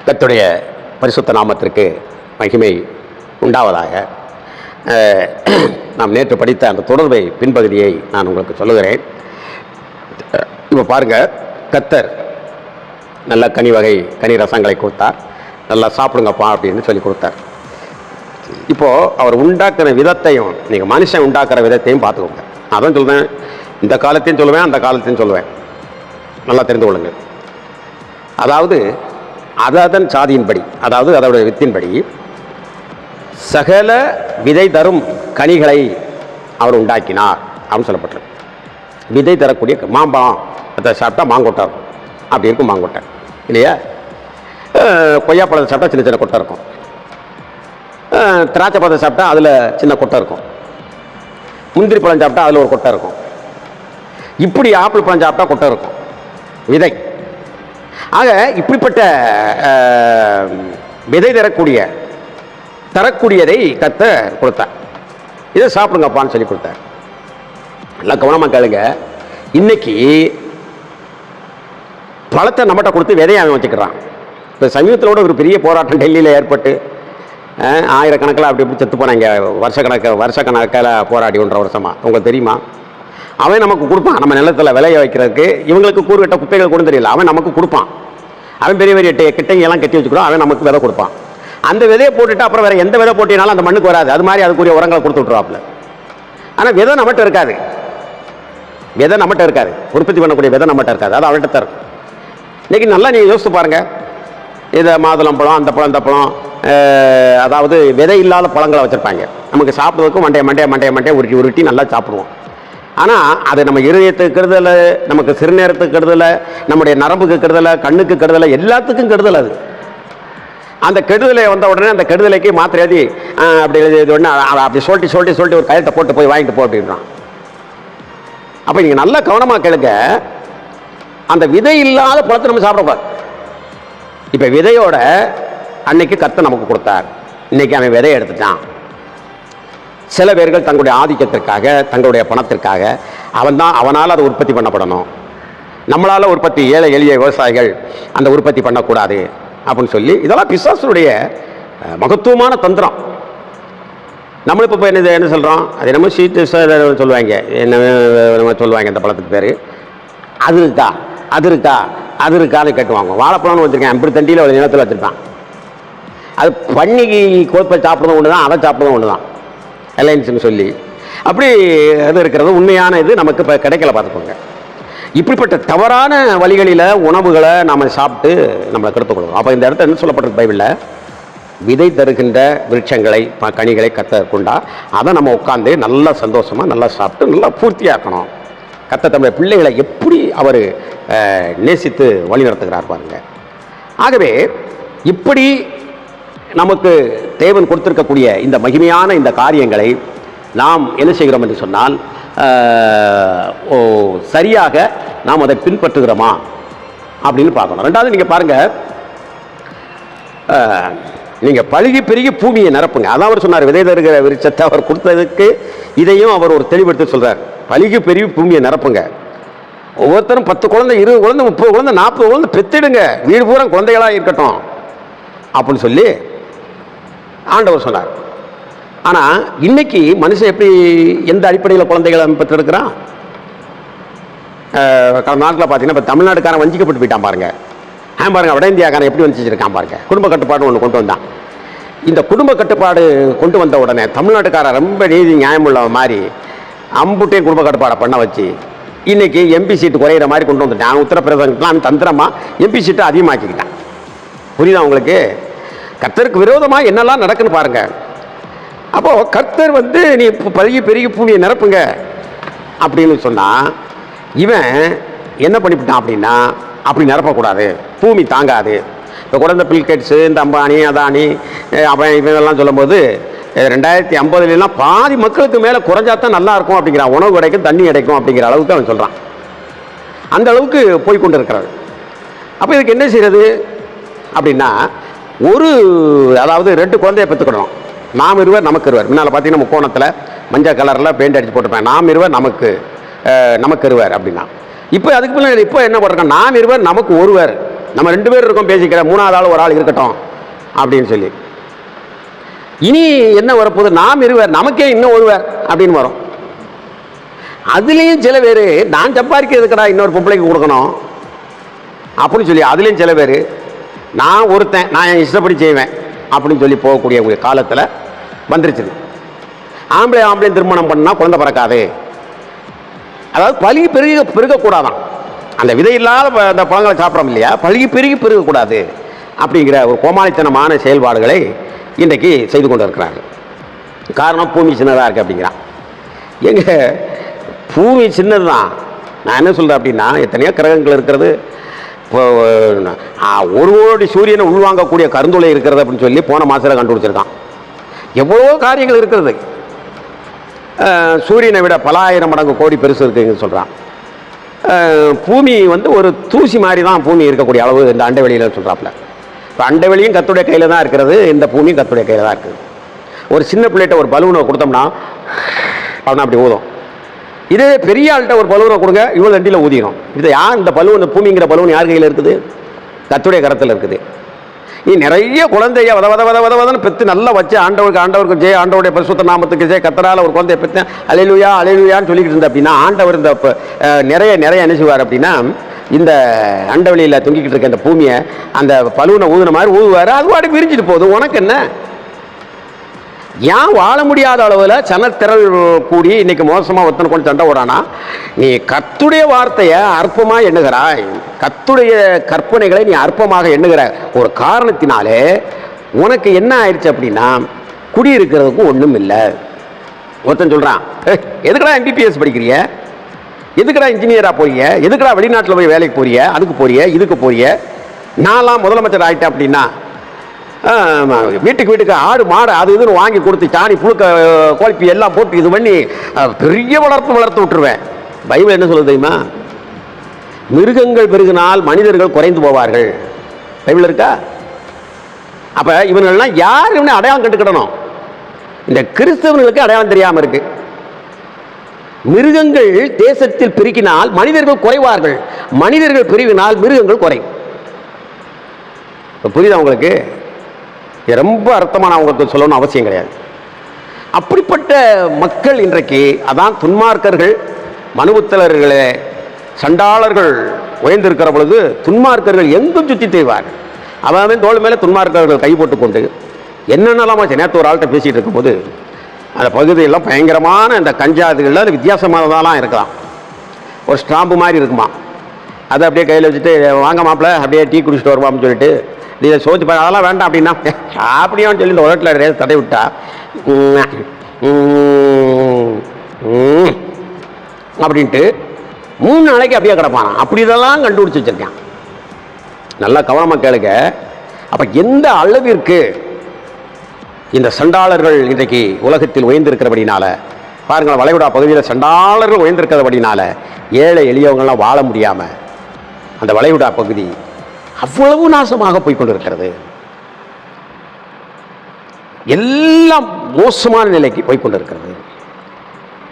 கர்த்தருடைய பரிசுத்த நாமத்திற்கு மகிமை உண்டாவதாக. நாம் நேற்று படித்த அந்த தொடர்பை பின்பகுதியை நான் உங்களுக்கு சொல்லுகிறேன். இப்போ பாருங்கள், கர்த்தர் நல்ல கனி வகை கனி ரசங்களை கொடுத்தார். நல்லா சாப்பிடுங்கப்பா அப்படின்னு சொல்லி கொடுத்தார். இப்போது அவர் உண்டாக்குற விதத்தையும், நீங்கள் மனுஷன் உண்டாக்குற விதத்தையும் பார்த்துக்கோங்க. அதான் சொல்லுவேன், இந்த காலத்தையும் சொல்லுவேன், அந்த காலத்தையும் சொல்லுவேன். நல்லா தெரிந்து கொள்ளுங்கள். அதாவது அதன் சாதியின்படி, அதாவது அதோடைய வித்தின்படி சகல விதை தரும் கனிகளை அவர் உண்டாக்கினார் அப்படின்னு சொல்லப்பட்டிருக்கு. விதை தரக்கூடிய மாம்பழம் அதை சாப்பிட்டா மாங்கொட்டை இருக்கும், அப்படி இருக்கும் மாங்கொட்டை இல்லையா? கொய்யாப்பழத்தை சாப்பிட்டா சின்ன சின்ன கொட்டை இருக்கும். திராட்சை பழத்தை சாப்பிட்டா அதில் சின்ன கொட்டை இருக்கும். முந்திரி பழம் சாப்பிட்டா அதில் ஒரு கொட்டை இருக்கும். இப்படி ஆப்பிள் பழம் சாப்பிட்டா கொட்டை இருக்கும், விதை. ஆக இப்படிப்பட்ட விதை தரக்கூடியதை கர்த்தர் கொடுத்தார். இதை சாப்பிடுங்கப்பான்னு சொல்லி கொடுத்தார். நல்லா கவனமாக கேளுங்க. இன்னைக்கு பழத்தை நம்மகிட்ட கொடுத்து விதையை அவன் வச்சுக்கிறான். இப்போ சமீபத்திலோட ஒரு பெரிய போராட்டம் டெல்லியில் ஏற்பட்டு ஆயிரக்கணக்கில் அப்படி இப்படி செத்து போனாங்க. வருஷக்கணக்கில் போராடி 1.5 வருஷமாக. உங்களுக்கு தெரியுமா? அவன் நமக்கு கொடுப்பான். நம்ம நிலத்தில் விளைய வைக்கிறதுக்கு இவங்களுக்கு கூறுகட்ட குப்பைகள் கூட தெரியல. அவன் நமக்கு கொடுப்பான். அவன் பெரிய பெரிய கிட்டைங்கெல்லாம் கட்டி வச்சுக்கிறோம். அவன் நமக்கு விதை கொடுப்பான். அந்த விதையை போட்டுட்டு அப்புறம் வேறு எந்த விதை போட்டினாலும் அந்த மண்ணுக்கு வராது. அது மாதிரி அதுக்குரிய உரங்களை கொடுத்து விட்ருவாப்புல. ஆனால் விதை நம்மகிட்ட இருக்காது. உற்பத்தி பண்ணக்கூடிய விதை நம்மகிட்ட இருக்காது. அது அவன்கிட்ட தான் இருக்கும். இன்றைக்கி நல்லா நீங்கள் யோசித்து பாருங்கள். இதை மாதுளம் பழம், அந்த பழம், இந்த பழம், அதாவது விதை இல்லாத பழங்களை வச்சுருப்பாங்க. நமக்கு சாப்பிட்றதுக்கும் மண்டைய உருட்டி நல்லா சாப்பிடுவோம். ஆனால் அது நம்ம இருதயத்துக்கு கெடுதலை, நமக்கு சிறுநேரத்துக்கு கெடுதலை, நம்முடைய நரம்புக்கு கெடுதலை, கண்ணுக்கு கெடுதலை, எல்லாத்துக்கும் கெடுதல். அது அந்த கெடுதலை வந்த உடனே அந்த கெடுதலைக்கு மாத்திரை எழுதி அப்படி உடனே அப்படி சொல்லிட்டு ஒரு கையத்தை போட்டு போய் வாங்கிட்டு போ அப்படின்றான். அப்போ நீங்கள் நல்லா கவனமாக கேளுங்க. அந்த விதை இல்லாத பழத்தை நம்ம சாப்பிடக்கூடாது. இப்போ விதையோட அன்னைக்கு கர்த்தர் நமக்கு கொடுத்தார். இன்னைக்கு அவன் விதையை எடுத்துட்டான். சில பேர்கள் தங்களுடைய ஆதிக்கத்திற்காக, தங்களுடைய பணத்திற்காக அவனால் அதை உற்பத்தி பண்ணப்படணும். நம்மளால் உற்பத்தி, ஏழை எளிய விவசாயிகள் அந்த உற்பத்தி பண்ணக்கூடாது அப்படின்னு சொல்லி, இதெல்லாம் பிசாசுடைய மகத்துவமான தந்திரம். நம்மளும் இப்போ என்ன சொல்கிறோம்? அது என்னமோ சீட்டு சொல்லுவாங்க, என்ன சொல்லுவாங்க, அந்த பழத்துக்கு பேர் அது இருக்கான்னு கேட்டுவாங்க. வாழைப்பழம்னு வச்சுருக்கேன், அப்படி தண்டியில் ஒரு நிலத்தில் வச்சுருப்பான். அது பன்னிக்கு கோப்பை சாப்பிட்றதும் ஒன்று தான், அதை சாப்பிட்றதும் ஒன்று தான், அலையன்ஸ்னு சொல்லி. அப்படி அது இருக்கிறது உண்மையான இது நமக்கு இப்போ கிடைக்கல. பார்த்துக்கோங்க. இப்படிப்பட்ட தவறான வழிகளில் உணவுகளை நாம் சாப்பிட்டு நம்மளை கெடுத்துக்கொள்வோம். அப்போ இந்த இடத்துல என்ன சொல்லப்பட்டிருக்கு பைபிளில்? விதை தருகின்ற விருட்சங்களை, கனிகளை கர்த்தர் கொண்டா அதை நம்ம உட்காந்து நல்லா சந்தோஷமாக நல்லா சாப்பிட்டு நல்லா பூர்த்தியாக்கணும். கர்த்தர் தம்முடைய பிள்ளைகளை எப்படி அவர் நேசித்து வழி நடத்துகிறார் பாருங்க. ஆகவே இப்படி நமக்கு தேவன் கொடுத்திருக்கக்கூடிய இந்த மகிமையான இந்த காரியங்களை நாம் என்ன செய்கிறோம் என்று சொன்னால், சரியாக நாம் அதை பின்பற்றுகிறோமா அப்படின்னு பார்க்கணும். ரெண்டாவது, நீங்கள் பாருங்கள், நீங்கள் பழுகி பெருகி பூமியை நிரப்புங்க. அதான் அவர் சொன்னார். விதை தருகிற விருட்சத்தை அவர் கொடுத்ததுக்கு இதையும் அவர் ஒரு தெளிவெடுத்து சொல்கிறார். பழுகி பெருகி பூமியை நிரப்புங்க. ஒவ்வொருத்தரும் 10 குழந்தை, 20 குழந்தை, 30 குழந்தை, 40 குழந்தை பெற்றிடுங்க. வீடு பூரா குழந்தைகளாக இருக்கட்டும் அப்படின்னு சொல்லி ஆண்டவர் சொன்னார். ஆனால் இன்னைக்கு மனுஷன் எப்படி, எந்த அடிப்படையில் குழந்தைகளை பெற்றெடுக்கிறான்? நாட்டில் பார்த்தீங்கன்னா இப்போ தமிழ்நாட்டுக்காரன் வஞ்சிக்கப்பட்டு போயிட்டான் பாருங்க. பாருங்க, வட இந்தியாக்காரன் எப்படி வஞ்சிச்சிருக்கான் பாருங்க. குடும்ப கட்டுப்பாடு ஒன்று கொண்டு வந்தான். இந்த குடும்ப கட்டுப்பாடு கொண்டு வந்த உடனே தமிழ்நாட்டுக்காரன் ரொம்ப நீதி நியாயமுள்ள மாதிரி அம்புட்டையும் குடும்ப கட்டுப்பாடை பண்ண வச்சு இன்னைக்கு எம்பி சீட்டு குறையிற மாதிரி கொண்டு வந்துட்டான். உத்தரப்பிரதேசத்துலாம் தந்திரமாக எம்பி சீட்டை அதிகமாக்கிக்கிட்டான். புரியுதா உங்களுக்கு? கர்த்தருக்கு விரோதமாக என்னெல்லாம் நடக்குன்னு பாருங்க. அப்போது கர்த்தர் நீ பழுகி பெருகி பூமியை நிரப்புங்க அப்படின்னு சொன்னால், இவன் என்ன பண்ணிவிட்டான் அப்படின்னா, அப்படி நிரப்பக்கூடாது, பூமி தாங்காது. இப்போ கூட இந்த பில்கேட்ஸு, இந்த அம்பானி, அதானி, அவன் இவங்கெல்லாம் சொல்லும்போது 2050 பாதி மக்களுக்கு மேலே குறைஞ்சாதான் நல்லா இருக்கும் அப்படிங்கிறான். உணவு கிடைக்கும், தண்ணி கிடைக்கும் அப்படிங்கிற அளவுக்கு அவன் சொல்கிறான். அந்த அளவுக்கு போய்கொண்டு இருக்கிறார். அப்போ இதுக்கு என்ன செய்கிறது அப்படின்னா, அதாவது 2 குழந்தைய பெற்றுக்கணும். நாம் இருவர் நமக்கு இருவர். முன்னால் பார்த்தீங்கன்னா முக்கோணத்தில் மஞ்சள் கலரில் பெயிண்ட் அடித்து போட்டிருப்பேன். நாம் இருவர் நமக்கு இருவர் அப்படின்னா. இப்போ அதுக்கு பின்னாடி இப்போ என்ன பண்ணுறாங்க? நாம் இருவர் நமக்கு ஒருவர் நம்ம 2 பேர் இருக்கோம் பேசிக்கிற, 3வது ஆள் ஒரு ஆள் இருக்கட்டும் அப்படின்னு சொல்லி. இனி என்ன வரப்போகுது, நாம் இருவர் நமக்கே இன்னும் ஒருவர் அப்படின்னு வரும். அதுலேயும் சில பேர் நான் சம்பாதிக்கிறதுக்கடா இன்னொரு பொம்பளைக்கு கொடுக்கணும் அப்படின்னு சொல்லி, அதுலேயும் சில பேர் நான் ஒருத்தன், நான் என் இஷ்டப்படி செய்வேன் அப்படின்னு சொல்லி போகக்கூடிய காலத்தில் வந்துருச்சு. ஆம்பளையும் திருமணம் பண்ணால் குழந்தை பிறக்காது, அதாவது பழுகி பெருகக்கூடாதான். அந்த விதை இல்லாத அந்த பழங்களை சாப்பிட்றோம் இல்லையா, பழுகி பெருகக்கூடாது அப்படிங்கிற ஒரு கோமாளித்தனமான செயல்பாடுகளை இன்றைக்கு செய்து கொண்டு இருக்கிறார்கள். காரணம் பூமி சின்னதாக இருக்குது அப்படிங்கிறான். எங்க பூமி சின்னது தான். நான் என்ன சொல்கிறேன் அப்படின்னா, எத்தனையோ கிரகங்கள் இருக்கிறது, இப்போ 1 கோடி சூரியனை உள்வாங்கக்கூடிய கருந்துளை இருக்கிறது அப்படின்னு சொல்லி போன மாதத்தில் கண்டுபிடிச்சிருக்கான். எவ்வளோ காரியங்கள் இருக்கிறது. சூரியனை விட பல ஆயிரம் மடங்கு கோடி பெருசு இருக்குன்னு சொல்கிறான். பூமி வந்து ஒரு தூசி மாதிரி தான் பூமி இருக்கக்கூடிய அளவு இந்த அண்டவெளியில் சொல்கிறாப்புல. இப்போ அண்டவெளியும் கத்துடைய கையில் தான் இருக்கிறது, இந்த பூமியும் கத்துடைய கையில் தான் இருக்குது. ஒரு சின்ன பிள்ளைகிட்ட ஒரு பலூனை கொடுத்தோம்னா அவனை அப்படி ஊதும். இதே பெரிய ஆள்கிட்ட ஒரு பலூனை கொடுங்க, இவ்வளோ தண்டியில் ஊதிடும். இது யார் இந்த பலூன், பூமிங்கிற பலூன் யார் கையில் இருக்குது? கத்துடைய கரத்தில் இருக்குது. நீ நிறைய குழந்தைய வதன்னு பெற்று நல்லா வச்சு ஆண்டவருக்கு ஜெய, ஆண்டவருடைய பரிசுத்த நாமத்துக்கு ஜெய, கத்தரால் ஒரு குழந்தைய பெற்று அலையிலுயா அலையிலுயான்னு சொல்லிக்கிட்டு இருந்த அப்படின்னா, ஆண்டவர் இந்த நிறைய என்ன செய்வார் அப்படின்னா, இந்த அண்டவெளியில் தொங்கிக்கிட்டு இருக்க இந்த பூமியை அந்த பலூனை ஊதுன மாதிரி ஊதுவார். அது பாட்டுக்கு விரிஞ்சிட்டு போகுது. உனக்கு என்ன? ஏன் வாழ முடியாத அளவில் சனத்திரள் கூடி இன்னைக்கு மோசமாக ஒருத்தனை கொண்டு சண்டை ஓடானா, நீ கர்த்தருடைய வார்த்தையை அற்பமாக எண்ணுகிறாய், கர்த்தருடைய கற்பனைகளை நீ அற்பமாக எண்ணுகிற ஒரு காரணத்தினாலே உனக்கு என்ன ஆயிடுச்சு அப்படின்னா, குடியிருக்கிறதுக்கும் ஒன்றும் இல்லை. ஒருத்தன் சொல்கிறான், எதுக்கடா MBBS படிக்கிறிய, எதுக்கடா இன்ஜினியராக போறிய, எதுக்கடா வெளிநாட்டில் போய் வேலைக்கு போறிய, அதுக்கு போறிய இதுக்கு போறிய, நான்லாம் முதலமைச்சர் ஆகிட்டேன் அப்படின்னா வீட்டுக்கு ஆடு மாடு அது இதுன்னு வாங்கி கொடுத்து சாணி புழுக்க கோழிப்பி எல்லாம் போட்டு இது பண்ணி பெரிய வளர்த்து விட்டுருவேன். பைபிள் என்ன சொல்லுது தெரியுமா? மிருகங்கள் பெருகினால் மனிதர்கள் குறைந்து போவார்கள். பைபிள் இருக்கா? அப்ப இவங்கெல்லாம் யாருன்னு அடையாளம் கண்டுக்கிடணும். இந்த கிறிஸ்தவர்களுக்கு அடையாளம் தெரியாம இருக்கு. மிருகங்கள் தேசத்தில் பெருகினால் மனிதர்கள் குறைவார்கள், மனிதர்கள் பெருகினால் மிருகங்கள் குறையும். புரியுதா உங்களுக்கு? ரொம்ப அர்த்தமான அவங்களுக்கு சொல்லணும்னு அவசியம் கிடையாது. அப்படிப்பட்ட மக்கள் இன்றைக்கு, அதான் துன்மார்க்கர்கள், மனுபுத்தலர்களே, சண்டாளர்கள் உயர்ந்திருக்கிற பொழுது துன்மார்க்கர்கள் எங்கும் சுற்றி தேய்வார். அவன் தோல் மேலே துன்மார்க்கர்கள் கை போட்டு கொண்டு என்னென்னலாம் நேற்று ஒரு ஆள்கிட்ட பேசிகிட்டு இருக்கும்போது, அந்த பகுதியெல்லாம் பயங்கரமான இந்த கஞ்சாதுகளில் அது வித்தியாசமானதெல்லாம் இருக்கலாம். ஒரு ஸ்டாம்பு மாதிரி இருக்குமா, அதை அப்படியே கையில் வச்சுட்டு வாங்க மாப்பிள்ள அப்படியே டீ குடிச்சிட்டு வருவான்னு சொல்லிட்டு இதை சோதிச்சு பாரு. அதெல்லாம் வேண்டாம் அப்படின்னா அப்படியான்னு சொல்லி இந்த உலகத்தில் ரேஸ் தடை விட்டா அப்படின்ட்டு 3 நாளைக்கு அப்படியே கிடப்பானா. அப்படி இதெல்லாம் கண்டுபிடிச்சி வச்சிருக்கான். நல்லா கவனமாக கேளுங்க. அப்போ எந்த அளவிற்கு இந்த சண்டாளர்கள் இன்றைக்கு உலகத்தில் உயர்ந்திருக்கிறபடினால பாருங்கள், வளைகுடா பகுதியில் சண்டாளர்கள் உயர்ந்திருக்கிறபடினால ஏழை எளியவங்கள்லாம் வாழ முடியாமல் அந்த வளைகுடா பகுதி அவ்வளவு நாசமாக போய்கொண்டிருக்கிறது. எல்லாம் மோசமான நிலைக்கு போய்கொண்டிருக்கிறது.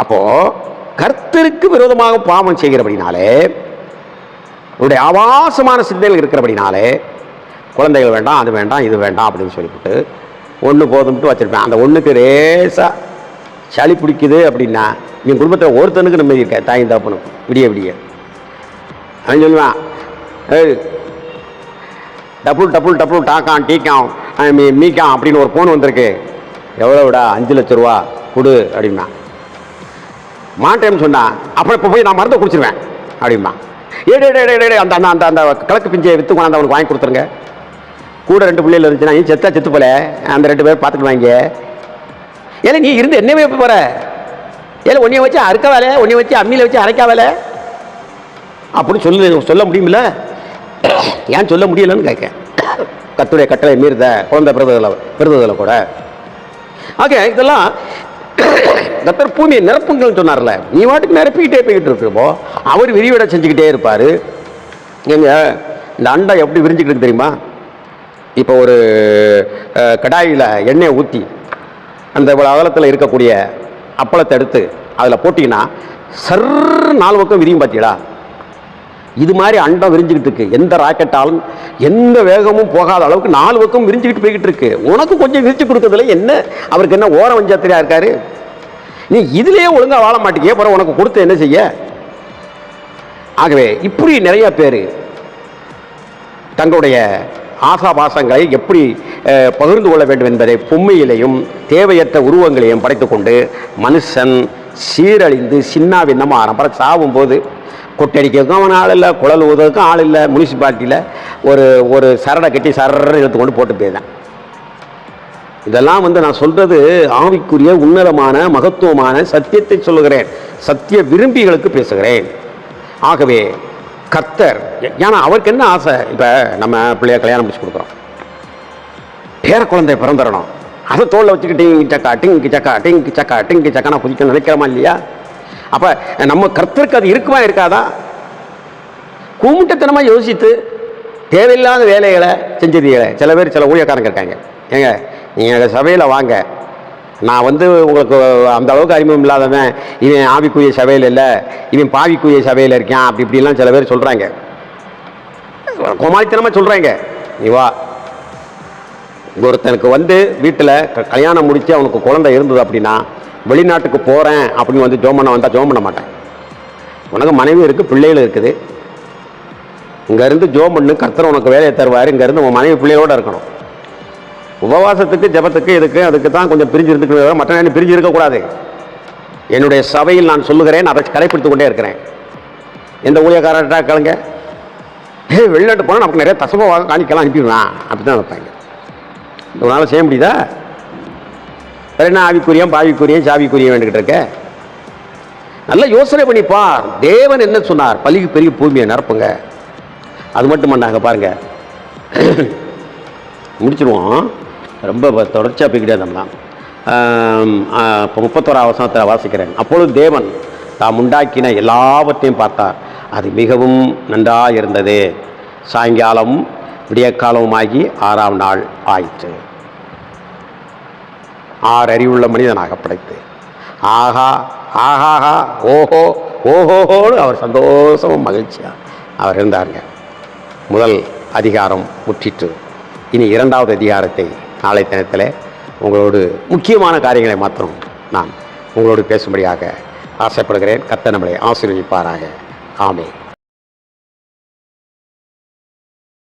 அப்போ கர்த்தருக்கு விரோதமாக பாவம் செய்கிறபடினாலே, உடைய ஆபாசமான சிந்தனைகள் இருக்கிறபடினாலே, குழந்தைகள் வேண்டாம், அது வேண்டாம், இது வேண்டாம் அப்படின்னு சொல்லிவிட்டு ஒன்று போதும்ட்டு வச்சிருப்பேன். அந்த ஒன்றுக்கு ரேசா சளி பிடிக்குது அப்படின்னா என் குடும்பத்தில் ஒருத்தனுக்கு நிம்மதி இருக்க, தாயும் தகப்பனும் விடிய அவன் சொல்லுவான், டபுள் டாக்கான் டீக்கான் மீக்கான் அப்படின்னு ஒரு ஃபோன் வந்திருக்கு, எவ்வளோடா 5 லட்ச ரூபா கொடு அப்படின்னா. மாட்டேன்னு சொன்னா, அப்புறம் இப்போ போய் நான் மருந்தை குடிச்சிருவேன் அப்படிமா. ஏடே அந்த அந்த அந்த கிழக்கு பிஞ்சையை விற்று கொண்டாந்து அவனுக்கு வாங்கி கொடுத்துருங்க. கூட 2 பிள்ளைகள் இருந்துச்சுன்னா, நீ செத்து போல அந்த 2 பேர் பார்த்துட்டு வாங்க. ஏன்னா நீ இருந்து என்னவே போகிற, ஏன்னா ஒன்றைய வச்சு அறுக்க வேலை, ஒன்றைய வச்சு அம்மியில் வச்சு அரைக்க வேலை அப்படின்னு சொல்ல முடியுமில்ல? ஏன் சொல்ல முடியலன்னு கேட்க. கர்த்தருடைய கட்டளை மீறுத குழந்தை பிறந்ததில் கூட ஓகே. இதெல்லாம் கர்த்தர் பூமியை நிரப்புங்கள்னு சொன்னார்ல, நீ வாட்டுக்கு நிரப்பிக்கிட்டே போய்கிட்டு இருக்கிறப்போ அவர் விரிவடை செஞ்சுக்கிட்டே இருப்பார். எங்க இந்த அண்டை எப்படி விரிஞ்சுக்கிட்டு இருக்கு தெரியுமா? இப்போ ஒரு கடாயில் எண்ணெயை ஊற்றி அந்த அகலத்தில் இருக்கக்கூடிய அப்பளத்தை எடுத்து அதில் போட்டிங்கன்னா சர் 4 பக்கம் விரியும். பார்த்தீங்களா? இது மாதிரி அண்டம் விரிஞ்சுக்கிட்டு இருக்கு. எந்த ராக்கெட்டாலும் எந்த வேகமும் போகாத அளவுக்கு 4 பக்கம் விரிஞ்சுக்கிட்டு போய்கிட்டு இருக்கு. உனக்கு கொஞ்சம் விரிச்சு கொடுக்கறதுல என்ன அவருக்கு என்ன ஓரம் வஞ்சாத்திரியா இருக்காரு? நீ இதுலயே ஒழுங்கா வாழ மாட்டேங்க, அப்புறம் உனக்கு கொடுத்து என்ன செய்ய? ஆகவே இப்படி நிறைய பேர் தங்களுடைய ஆசாபாசங்களை எப்படி பகிர்ந்து கொள்ள வேண்டும் என்பதை பொம்மையிலையும் தேவையற்ற உருவங்களையும் படைத்துக்கொண்டு மனுஷன் சீரழிந்து சின்னாபின்னமாக ஆரம்பம். சாவும் போது கொட்டடிக்கிறதுக்கும் அவன் ஆள் இல்லை, குழல் ஊதுறதுக்கும் ஆள் இல்லை. முனிசிபாலிட்டியில் ஒரு சரடை கட்டி சரடை எடுத்து கொண்டு போட்டு போயிதான். இதெல்லாம் நான் சொல்றது ஆவிக்குரிய உன்னதமான மகத்துவமான சத்தியத்தை சொல்லுகிறேன், சத்திய விரும்பிகளுக்கு பேசுகிறேன். ஆகவே கர்த்தர், ஏன்னா அவருக்கு என்ன ஆசை? இப்போ நம்ம பிள்ளைய கல்யாணம் முடிச்சு கொடுக்குறோம், பேர குழந்தை பிறந்துடணும், அதை தோளில் வச்சுக்கிட்டு டிங்கு சக்கா டிங்கு சக்கா டிங்கு சக்கா டிங்கு சக்கா நான் குதிக்க நினைக்கிறோமா இல்லையா? அப்போ நம்ம கர்த்தருக்கு அது இருக்குமா இருக்காதா? கூமுட்டத்தனமாக யோசித்து தேவையில்லாத வேலைகளை செஞ்சிருக்கீங்களே. சில பேர் சில ஊழியக்காரங்க இருக்காங்க, ஏங்க நீங்கள் சபையில் வாங்க, நான் உங்களுக்கு அந்த அளவுக்கு அறிமுகம் இல்லாதவன், இவன் ஆவிக்குரிய சபையில் இல்லை, இவன் பாவிக்குரிய சபையில் இருக்கான், அப்படி இப்படிலாம் சில பேர் சொல்கிறாங்க, கோமாளித்தனமாக சொல்கிறாங்க. நீ வா, ஒருத்தனுக்கு வீட்டில் கல்யாணம் முடித்து அவனுக்கு குழந்தை இருந்தது அப்படின்னா வெளிநாட்டுக்கு போகிறேன் அப்படின்னு ஜோம் பண்ண வந்தால் ஜோம் பண்ண மாட்டேன். உனக்கு மனைவி இருக்குது, பிள்ளைகள் இருக்குது, இங்கேருந்து ஜோம் பண்ணு, கர்த்தர் உனக்கு வேலையை தருவார், இங்கேருந்து உன் மனைவி பிள்ளைகளோடு இருக்கணும். உபவாசத்துக்கு ஜபத்துக்கு இதுக்கு அதுக்கு தான் கொஞ்சம் பிரிஞ்சு இருந்துக்க, மற்ற நேரம் பிரிஞ்சு இருக்கக்கூடாது. என்னுடைய சபையில் நான் சொல்லுகிறேன், அதை கடைப்பிடித்து கொண்டே இருக்கிறேன். எந்த ஊழியக்காரர்கிட்ட கேளுங்க, வெளிநாட்டு போனால் நமக்கு நிறைய தசமாக காணிக்கலாம் அனுப்பிடுவேன், அப்படி தான் வைப்பாங்க. உன்னால் செய்ய முடியுதா? வேறு என்ன ஆவிக்குரியம் பாவிக்குரியம் சாவிக்குரியம் வேண்டுகிட்டு இருக்க? நல்லா யோசனை பண்ணிப்பார். தேவன் என்ன சொன்னார்? பள்ளிக்கு பெரிய பூமியை நிரப்புங்க. அது மட்டும் பண்ணாங்க பாருங்க. முடிச்சிருவோம், ரொம்ப தொடர்ச்சியாக போய்கிட்டே இருந்தோம்னா. இப்போ 31ஆம் வசனத்தில் வாசிக்கிறேன். அப்பொழுது தேவன் தாம் உண்டாக்கின எல்லாவற்றையும் பார்த்தார், அது மிகவும் நன்றாக இருந்தது. சாயங்காலம் விடியற்காலமாகி 6ஆம் நாள் ஆயிற்று. 6 அறிவுள்ள மனிதனாக படைத்து ஆஹா ஆஹாஹா ஓஹோ ஓஹோஹோடு அவர் சந்தோஷமும் மகிழ்ச்சியாக அவர் இருந்தாருங்க. முதல் அதிகாரம் முற்றிற்று. இனி 2வது அதிகாரத்தை நாளை தினத்தில் உங்களோடு முக்கியமான காரியங்களை மாத்திரம் நான் உங்களோடு பேசும்படியாக ஆசைப்படுகிறேன். கர்த்தர் நம்மளை ஆசீர்வதிப்பாராக. ஆமென்.